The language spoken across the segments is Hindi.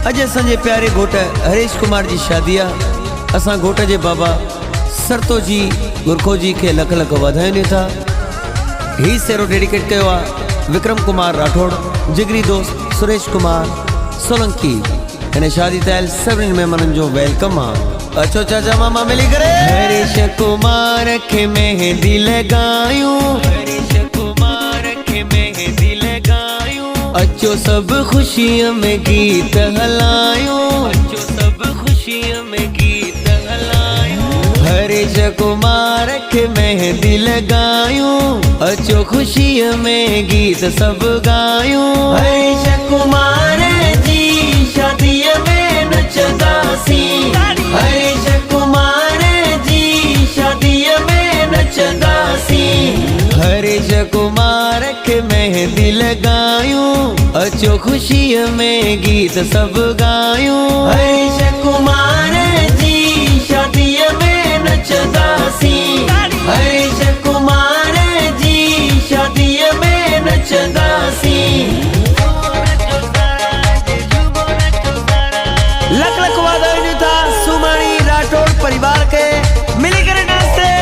अज असांजे प्यारे घोट हरीश कुमार जी शादी आहे। असां घोट जे बाबा सरतो जी गुरखो जी के लख लख वाधायूं था। ही सेरो डेडिकेट कयो आहे विक्रम कुमार राठौड़, जिगरी दोस्त सुरेश कुमार सोलंकी। इन शादी तयल सभिनी मेहमाननि जो वेलकम आहे। अचो चाचा मामा मिली करे। हरीश कुमार के मेहंदी लगायूं, हरीश कुमार के मेहंदी लगायूं। अचो सब खुशियों में गीत हलायूं, अचो सब खुशियों में गीत हलायूं। हरीश कुमार के मेहंदी लगायूं, अचो खुशियों में गीत सब गायूं। हरीश कुमार जी शादी में नचदासी, हरीश कुमार जी शादी में नचदासी। हरीश कुमार के मेहंदी लगायूं, अचो खुशी में गीत सब गायूं। हरीश कुमार जी शादी में नचदासी, हरीश कुमार जी शादी में नचदासी। लख लख वाधायूं था सुमाणी राठौड़ परिवार के मिली करे नाचते।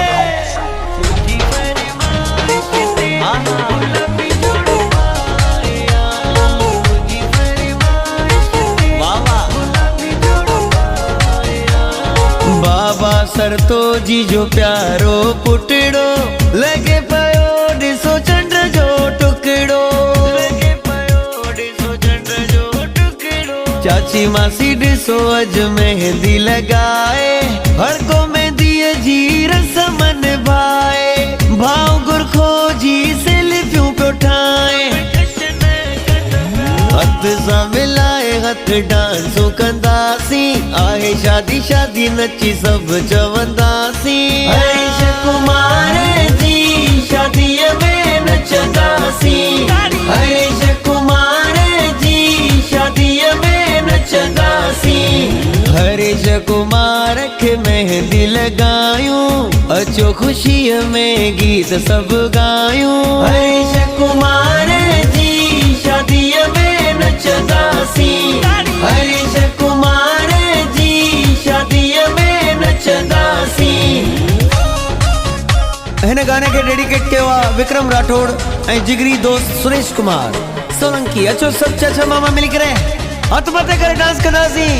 बाबा सरतो जी जो प्यारो पुटड़ो लगे पयो ॾिसो चंड जो टुकड़ो, लगे पयो ॾिसो चंड जो टुकड़ो। चाची मासी ॾिसो अज मेहंदी लगाए, हर को मेहंदी जी रस्म निभाए। भाव गुरखो जी सेल्फियूं पियो ठाहे, हथ सां मिलाए हथ डांसूं कंदासीं। आहे शादी शादी नची सब चवंदासीं। हरीश कुमार जी शादी में नचदासीं, हरीश कुमार जी शादी में नचदासीं। हरीश कुमार के मेहंदी लगायूं, अचो खुशी में गीत सब गायूं। हरीश कुमार जी शादी में नचदासी, हरीश कुमार जी शादी में नचदासी। हिन गाने के डेडिकेट किया विक्रम राठौड़ ऐं जिगरी दोस्त सुरेश कुमार सोलंकी। अचो सब चाचा मामा मिली करे हथ मथे करे डांस कंदासीं।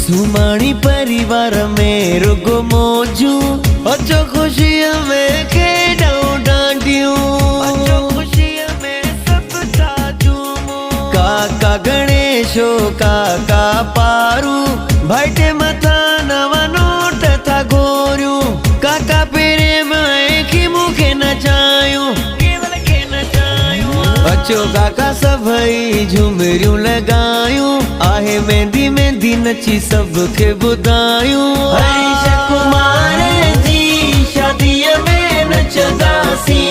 सुमाणी परिवार में रुगो मौजू, अचो खुशी में खेड़ूं डांडियूं, अचो खुशी में सब था झूमूं। काका गणेशो काका पारू, भाईटे मथा नवा नोट था घोरियूं। काका प्रेम की मुखे नचायूं, केवल के नचायूं। अचो काका सभई झुमरियूं लगायूं, आहे मेहंदी मेहंदी नची सबके बुधायूं। हरीश कुमार जी शादी में नचदासी,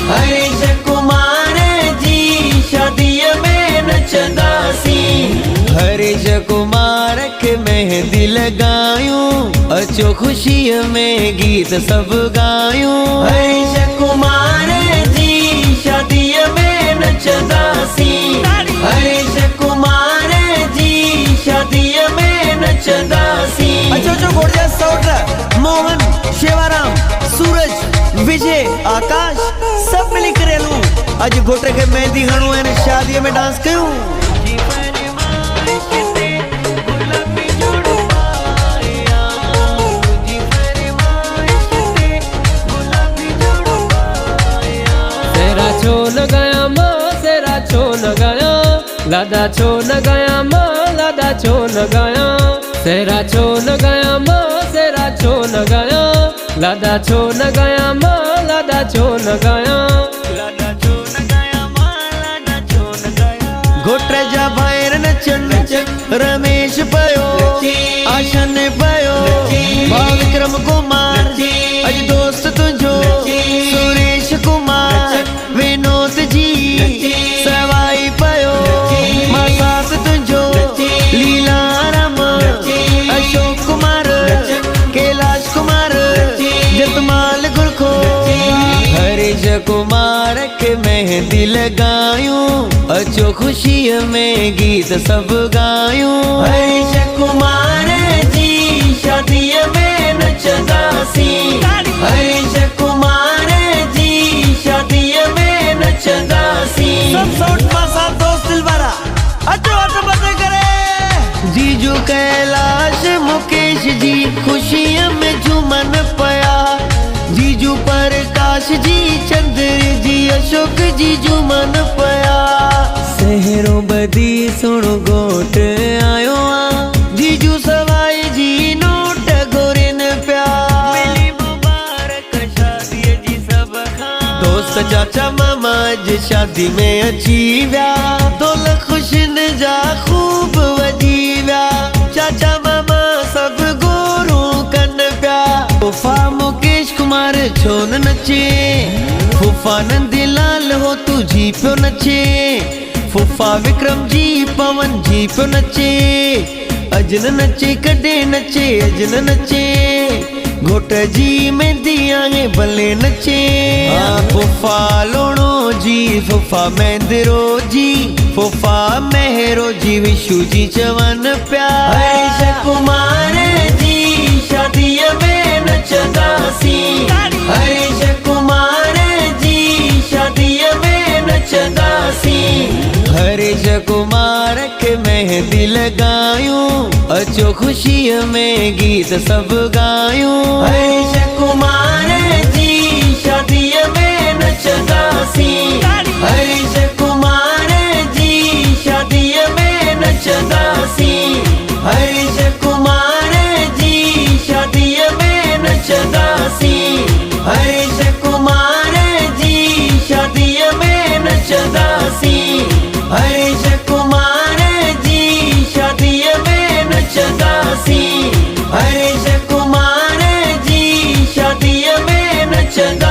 हरीश कुमार जी शादी में नचदासी। हरीश कुमार के मेहंदी लगायूं, अचो खुशी में गीत सब गायूं। हरीश कुमार जी शादी में नचदासी, हरीश कुमार जी शादी में नचदासी। अचो गोड़िया सौट मोहन शेवाराम सूरज विजय आकाश सब मिली करेलू अज घोटे के मेहंदी हणू ऐं शादी में डांस कयूं। छो न गया मां सेरा छो न गया, लादा छो न गया मां लादा छो न गया। सेरा छो न गया मां सेरा छो न गया, लादा छो न गया मां लादा छो न गया। लादा छो न गया मां लादा छो न गया। घोटे जा भाईर नचन रमेश पयो, आशन पयो, भाव विक्रम कुमार अज दोस्त तुझो सुरेश कुमार विनोद जी सवाई पयो। मासास तुझो लीला राम अशोक कुमार कैलाश कुमार जतमाल गुरखो। हरीश कुमार के मेहंदी लगायूं, अचो खुशी में गीत सब गायूं। हरीश कुमार जी शादी में नचंदासी, हरीश कुमार जी शादी में नचंदासी। दोस्त दिलवारा अचो अचो बंदे करे। जीजू कैलाश मुकेश जी खुशियों में झूमन पया, जीजू प्रकाश जी चंद्र जी अशोक जी झूमन पया। शहरों बदी सुनो गोट आयो आ, जीजू सवाई जी नोट गोरिन प्या। मिली मुबारक शादी जी सब खां, दोस्त चाचा मामा जी शादी में अची व्या, दोल खुशन जा खूब वजी व्या। चाचा मामा सब गोरू कन प्या, फूफा मुकेश कुमार छो न नचे, फूफा नंदीलाल हो तुझी प्यो नचे, फूफा विक्रम जी पवन जी प्यो नचे। अजन नचे कॾे नचे अजन नचे, घोट जी मेहंदी आहे भले नचे। फूफा लोणो जी फूफा मेंदरो जी, फूफा मेहरो जी विशु जी चवन प्या। हरीश कुमार जी शादी में नचंदासी, हरीश कुमार जी शादी में नचंदासी। हरीश कुमार के मेहंदी लगायूं, अचो खुशी में गीत सब गायूं। हरीश कुमार जी शादी में नचंदासी, हरीश कुमार जी शादी में नचंदासी, हरीश कुमार जी शादी में नचंदासी, हरीश कुमार जी शादी में नचंदासी, हरीश कुमार जी शादी में नचंदासी, हरीश कुमार जी शादी में नचंदासी।